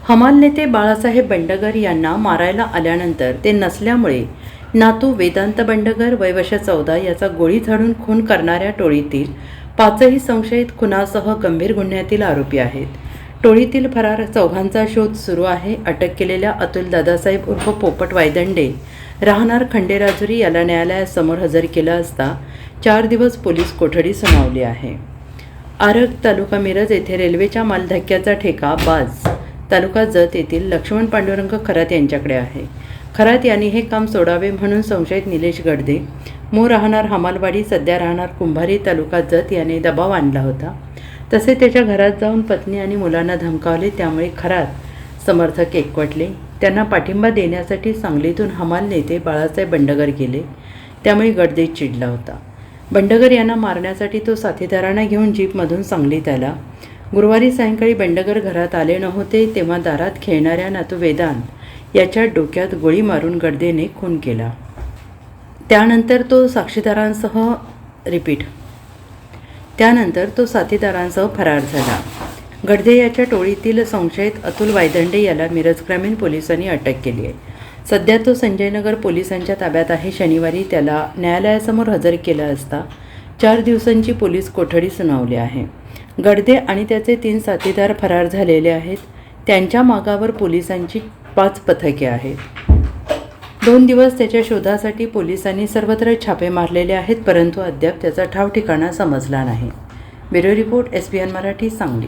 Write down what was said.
हमाल नेते बाळासाहेब बंडगर यांना मारायला आल्यानंतर ते नसल्यामुळे नातू वेदांत बंडगर वय वर्ष 14 याचा गोळी झाडून खून करणाऱ्या टोळीतील 5ही संशयित खुनासह गंभीर गुन्ह्यातील आरोपी आहेत. टोळीतील फरार चौघांचा शोध सुरू आहे. अटक केलेल्या अतुल दादासाहेब उर्फ पोपट वायदंडे राहणार खंडेराजुरी याला न्यायालयासमोर हजर केलं असता 4 दिवस पोलीस कोठडी सुनावली आहे. आरग तालुका मिरज येथे रेल्वेच्या मालधक्क्याचा ठेका बाज तालुका जत येथील लक्ष्मण पांडुरंग खरात यांच्याकडे आहे. खरात यांनी हे काम सोडावे म्हणून संशयित निलेश गडदे मूळ राहणार हमालवाडी सध्या राहणार कुंभारी तालुका जत याने दबाव आणला होता. तसे त्याच्या घरात जाऊन पत्नी आणि मुलांना धमकावले. त्यामुळे खरात समर्थक एकवटले. त्यांना पाठिंबा देण्यासाठी सांगलीतून हमाल नेते बाळासाहेब बंडगर गेले. त्यामुळे गडदे चिडला होता. बंडगर यांना मारण्यासाठी तो साथीदारांना घेऊन जीपमधून सांगलीत आला. गुरुवारी सायंकाळी बंडगर घरात आले नव्हते तेव्हा दारात खेळणाऱ्या नातू वेदांत याच्या डोक्यात गोळी मारून गडदेने खून केला. त्यानंतर तो साथीदारांसह फरार झाला. गडदे याच्या टोळीतील संशयित अतुल वायदंडे याला मिरज ग्रामीण पोलिसांनी अटक केली आहे. सध्या तो संजयनगर पोलिसांच्या ताब्यात आहे. शनिवारी त्याला न्यायालयासमोर हजर केलं असता 4 दिवसांची पोलीस कोठडी सुनावली आहे. गडदे आणि त्याचे 3 साथीदार फरार झालेले आहेत. त्यांच्या मागावर पोलिसांची 5 पथके आहेत. 2 दिवस त्याच्या शोधासाठी पोलिसांनी सर्वत्र छापे मारलेले आहेत, परंतु अद्याप त्याचा ठाव ठिकाणा समजला नाही. Bureau report SBN Marathi, Sangli.